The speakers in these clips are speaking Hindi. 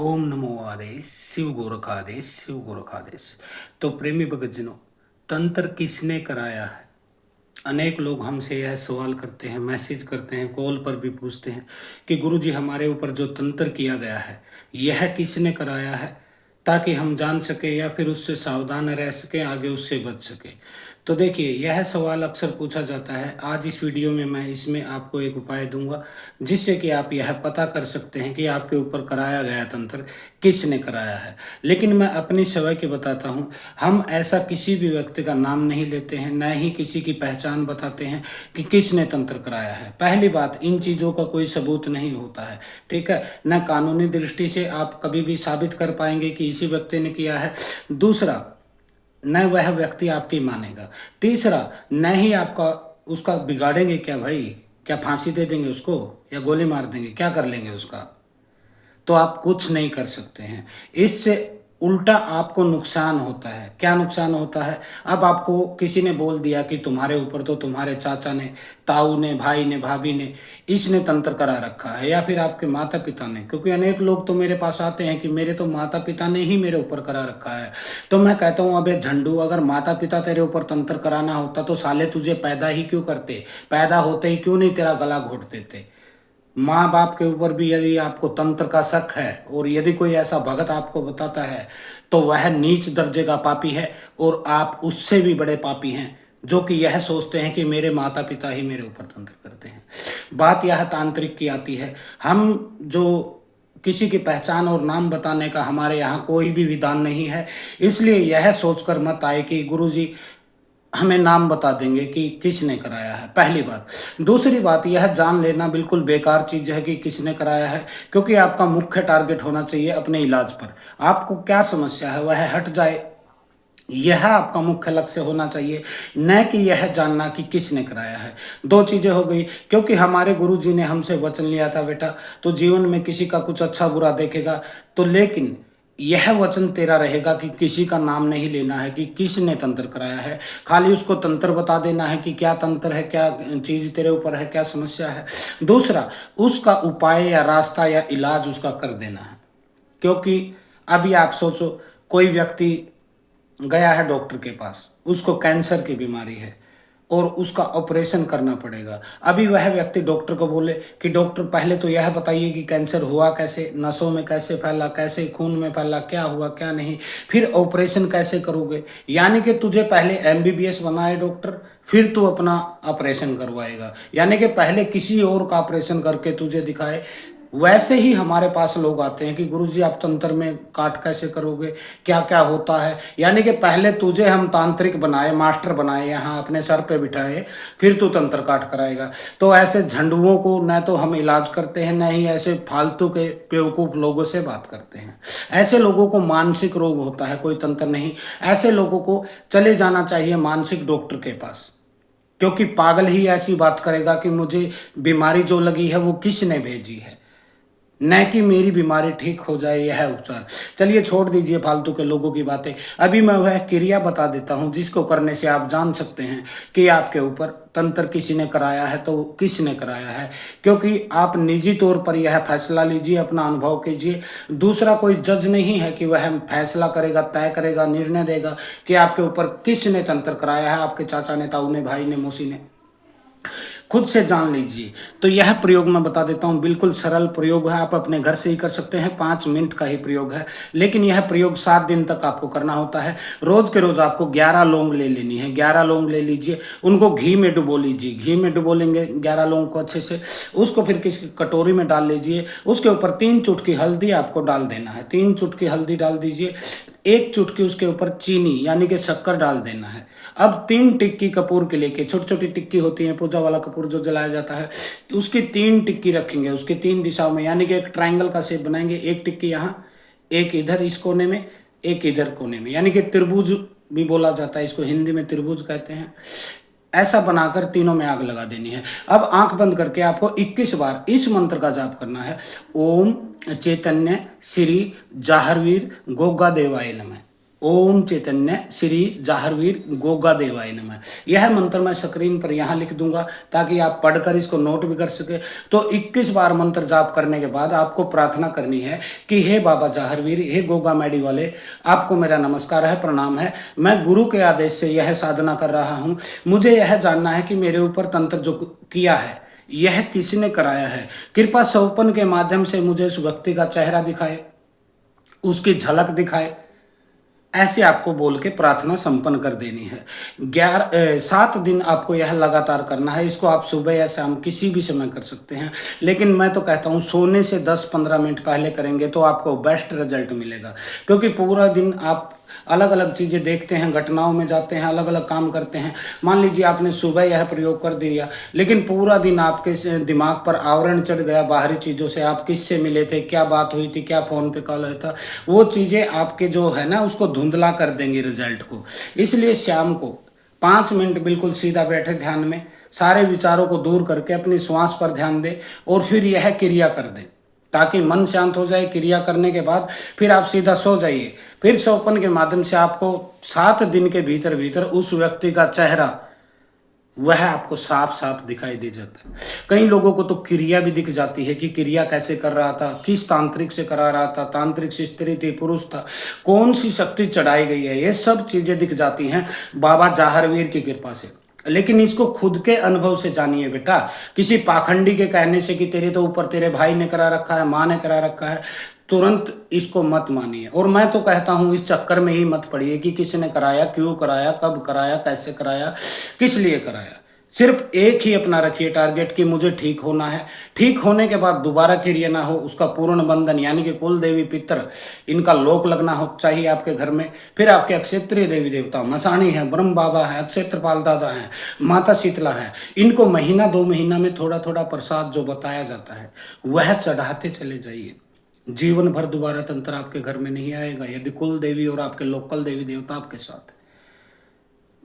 ओम नमो आदेश शिव गोरखादेश शिव गोरखादेश। तो प्रेमी भक्तजनों, तंत्र किसने कराया है? अनेक लोग हमसे यह सवाल करते हैं, मैसेज करते हैं, कॉल पर भी पूछते हैं कि गुरुजी हमारे ऊपर जो तंत्र किया गया है यह किसने कराया है, ताकि हम जान सके या फिर उससे सावधान रह सकें, आगे उससे बच सके। तो देखिए, यह सवाल अक्सर पूछा जाता है। आज इस वीडियो में मैं इसमें आपको एक उपाय दूंगा जिससे कि आप यह पता कर सकते हैं कि आपके ऊपर कराया गया तंत्र किसने कराया है। लेकिन मैं अपनी सेवा की बताता हूँ, हम ऐसा किसी भी व्यक्ति का नाम नहीं लेते हैं, न ही किसी की पहचान बताते हैं कि किसने तंत्र कराया है। पहली बात, इन चीज़ों का कोई सबूत नहीं होता है, ठीक है। न कानूनी दृष्टि से आप कभी भी साबित कर पाएंगे कि इसी व्यक्ति ने किया है। दूसरा, न वह व्यक्ति आपकी मानेगा। तीसरा, न ही आपका उसका बिगाड़ेंगे क्या भाई, क्या फांसी दे देंगे उसको या गोली मार देंगे, क्या कर लेंगे उसका? तो आप कुछ नहीं कर सकते हैं। इससे उल्टा आपको नुकसान होता है। क्या नुकसान होता है? अब आपको किसी ने बोल दिया कि तुम्हारे ऊपर तो तुम्हारे चाचा ने, ताऊ ने, भाई ने, भाभी ने, इसने तंत्र करा रखा है, या फिर आपके माता पिता ने। क्योंकि अनेक लोग तो मेरे पास आते हैं कि मेरे तो माता पिता ने ही मेरे ऊपर करा रखा है। तो मैं कहता हूँ, अबे झंडू, अगर माता पिता तेरे ऊपर तंत्र कराना होता तो साले तुझे पैदा ही क्यों करते? पैदा होते ही क्यों नहीं तेरा गला घोट देते? माँ बाप के ऊपर भी यदि आपको तंत्र का शक है और यदि कोई ऐसा भगत आपको बताता है तो वह नीच दर्जे का पापी है, और आप उससे भी बड़े पापी हैं जो कि यह सोचते हैं कि मेरे माता पिता ही मेरे ऊपर तंत्र करते हैं। बात यह तांत्रिक की आती है। हम जो किसी की पहचान और नाम बताने का हमारे यहाँ कोई भी विधान नहीं है, इसलिए यह सोचकर मत आए कि गुरुजी हमें नाम बता देंगे कि किसने कराया है, पहली बात। दूसरी बात, यह जान लेना बिल्कुल बेकार चीज़ है कि किसने कराया है, क्योंकि आपका मुख्य टारगेट होना चाहिए अपने इलाज पर। आपको क्या समस्या है वह हट जाए, यह आपका मुख्य लक्ष्य होना चाहिए, न कि यह जानना कि किसने कराया है। दो चीज़ें हो गई। क्योंकि हमारे गुरु जी ने हमसे वचन लिया था, बेटा तो जीवन में किसी का कुछ अच्छा बुरा देखेगा तो, लेकिन यह वचन तेरा रहेगा कि किसी का नाम नहीं लेना है कि किसने तंत्र कराया है। खाली उसको तंत्र बता देना है कि क्या तंत्र है, क्या चीज़ तेरे ऊपर है, क्या समस्या है। दूसरा, उसका उपाय या रास्ता या इलाज उसका कर देना है। क्योंकि अभी आप सोचो, कोई व्यक्ति गया है डॉक्टर के पास, उसको कैंसर की बीमारी है और उसका ऑपरेशन करना पड़ेगा। अभी वह व्यक्ति डॉक्टर को बोले कि डॉक्टर पहले तो यह बताइए कि कैंसर हुआ कैसे, नसों में कैसे फैला, कैसे खून में फैला, क्या हुआ क्या नहीं, फिर ऑपरेशन कैसे करोगे। यानी कि तुझे पहले एमबीबीएस बनाए डॉक्टर, फिर तू अपना ऑपरेशन करवाएगा। यानी कि पहले किसी और का ऑपरेशन करके तुझे दिखाए। वैसे ही हमारे पास लोग आते हैं कि गुरुजी आप तंत्र में काट कैसे करोगे, क्या क्या होता है। यानी कि पहले तुझे हम तांत्रिक बनाए, मास्टर बनाए, यहाँ अपने सर पे बिठाए, फिर तू तंत्र काट कराएगा। तो ऐसे झंडुओं को न तो हम इलाज करते हैं, न ही ऐसे फालतू के बेवकूफ़ लोगों से बात करते हैं। ऐसे लोगों को मानसिक रोग होता है, कोई तंत्र नहीं। ऐसे लोगों को चले जाना चाहिए मानसिक डॉक्टर के पास, क्योंकि पागल ही ऐसी बात करेगा कि मुझे बीमारी जो लगी है वो किसने भेजी है, न कि मेरी बीमारी ठीक हो जाए यह उपचार। चलिए छोड़ दीजिए फालतू के लोगों की बातें। अभी मैं वह क्रिया बता देता हूं जिसको करने से आप जान सकते हैं कि आपके ऊपर तंत्र किसी ने कराया है तो किसने कराया है। क्योंकि आप निजी तौर पर यह फैसला लीजिए, अपना अनुभव कीजिए। दूसरा कोई जज नहीं है कि वह फैसला करेगा, तय करेगा, निर्णय देगा कि आपके ऊपर किसने तंत्र कराया है, आपके चाचा ने, ताऊ ने, भाई ने, मौसी ने। खुद से जान लीजिए। तो यह प्रयोग मैं बता देता हूँ, बिल्कुल सरल प्रयोग है, आप अपने घर से ही कर सकते हैं, 5 मिनट का ही प्रयोग है। लेकिन यह प्रयोग 7 दिन तक आपको करना होता है। रोज के रोज आपको 11 लौंग ले लेनी है। 11 लौंग ले लीजिए, उनको घी में डुबो लीजिए। घी में डुबो लेंगे 11 लौंग को अच्छे से, उसको फिर किसी कटोरी में डाल लीजिए। उसके ऊपर 3 चुटकी हल्दी आपको डाल देना है। 3 चुटकी हल्दी डाल दीजिए। 1 चुटकी उसके ऊपर चीनी यानी कि शक्कर डाल देना है। अब 3 टिक्की कपूर के लेके, छोटी छोटी टिक्की होती है, पूजा वाला कपूर जो जलाया जाता है, तो उसकी 3 टिक्की रखेंगे, उसकी 3 दिशाओं में, यानी कि एक ट्रायंगल का शेप बनाएंगे। 1 टिक्की यहाँ, एक इधर इस कोने में, एक इधर कोने में, यानी कि त्रिभुज भी बोला जाता है इसको, हिंदी में त्रिभुज कहते हैं। ऐसा बनाकर तीनों में आग लगा देनी है। अब आंख बंद करके आपको 21 बार इस मंत्र का जाप करना है। ओम चैतन्य श्री जाहरवीर गोगा देवाय नमः। ओम चैतन्य श्री जाहरवीर गोगा देवाय नमः। यह मंत्र मैं स्क्रीन पर यहाँ लिख दूंगा ताकि आप पढ़कर इसको नोट भी कर सके। तो 21 बार मंत्र जाप करने के बाद आपको प्रार्थना करनी है कि हे बाबा जाहरवीर, हे गोगा मैडी वाले, आपको मेरा नमस्कार है, प्रणाम है। मैं गुरु के आदेश से यह साधना कर रहा हूँ। मुझे यह जानना है कि मेरे ऊपर तंत्र जो किया है यह किसने कराया है। कृपा सौपन के माध्यम से मुझे उस व्यक्ति का चेहरा दिखाए, उसकी झलक दिखाए। ऐसे आपको बोल के प्रार्थना संपन्न कर देनी है। 7 दिन आपको यह लगातार करना है। इसको आप सुबह या शाम किसी भी समय कर सकते हैं, लेकिन मैं तो कहता हूँ सोने से 10-15 मिनट पहले करेंगे तो आपको बेस्ट रिजल्ट मिलेगा। क्योंकि पूरा दिन आप अलग अलग चीज़ें देखते हैं, घटनाओं में जाते हैं, अलग अलग काम करते हैं। मान लीजिए आपने सुबह यह प्रयोग कर दिया, लेकिन पूरा दिन आपके दिमाग पर आवरण चढ़ गया बाहरी चीज़ों से। आप किससे मिले थे, क्या बात हुई थी, क्या फ़ोन पे कॉल आया था, वो चीज़ें आपके जो है ना उसको धुंधला कर देंगी रिजल्ट को। इसलिए शाम को 5 मिनट बिल्कुल सीधा बैठे ध्यान में, सारे विचारों को दूर करके अपनी श्वास पर ध्यान दें और फिर यह क्रिया कर दें ताकि मन शांत हो जाए। क्रिया करने के बाद फिर आप सीधा सो जाइए। फिर सौपन के माध्यम से आपको 7 दिन के भीतर भीतर उस व्यक्ति का चेहरा वह आपको साफ साफ दिखाई दे जाता है। कई लोगों को तो क्रिया भी दिख जाती है कि क्रिया कैसे कर रहा था, किस तांत्रिक से करा रहा था, तांत्रिक से स्त्री थी, पुरुष था, कौन सी शक्ति चढ़ाई गई है, ये सब चीजें दिख जाती हैं बाबा जाहरवीर की कृपा से। लेकिन इसको खुद के अनुभव से जानिए बेटा। किसी पाखंडी के कहने से कि तेरे तो ऊपर तेरे भाई ने करा रखा है, माँ ने करा रखा है, तुरंत इसको मत मानिए। और मैं तो कहता हूँ इस चक्कर में ही मत पड़िए कि किसने कराया, क्यों कराया, कब कराया, कैसे कराया, किस लिए कराया। सिर्फ एक ही अपना रखिए टारगेट कि मुझे ठीक होना है। ठीक होने के बाद दोबारा क्रिया ना हो, उसका पूर्ण बंधन यानी कि कुल देवी पितर इनका लोक लगना हो चाहिए आपके घर में। फिर आपके अक्षेत्रीय देवी देवता मसाणी है, ब्रह्म बाबा है, अक्षेत्रपाल दादा है, माता शीतला है, इनको महीना 2 महीना में थोड़ा थोड़ा प्रसाद जो बताया जाता है वह चढ़ाते चले जाइए। जीवन भर दोबारा तंत्र आपके घर में नहीं आएगा यदि कुल देवी और आपके लोकल देवी देवता आपके साथ है।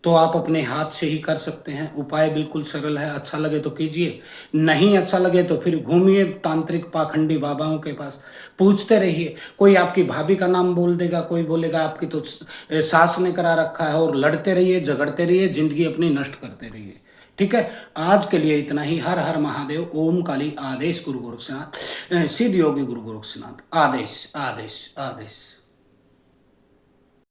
तो आप अपने हाथ से ही कर सकते हैं। उपाय बिल्कुल सरल है। अच्छा लगे तो कीजिए, नहीं अच्छा लगे तो फिर घूमिए तांत्रिक पाखंडी बाबाओं के पास, पूछते रहिए। कोई आपकी भाभी का नाम बोल देगा, कोई बोलेगा आपकी तो सास ने करा रखा है, और लड़ते रहिए, झगड़ते रहिए, जिंदगी अपनी नष्ट करते रहिए। ठीक है, आज के लिए इतना ही। हर हर महादेव। ओम काली आदेश गुरु गोरक्षनाथ, सिद्ध योगी गुरु गोरक्षनाथ। आदेश आदेश आदेश।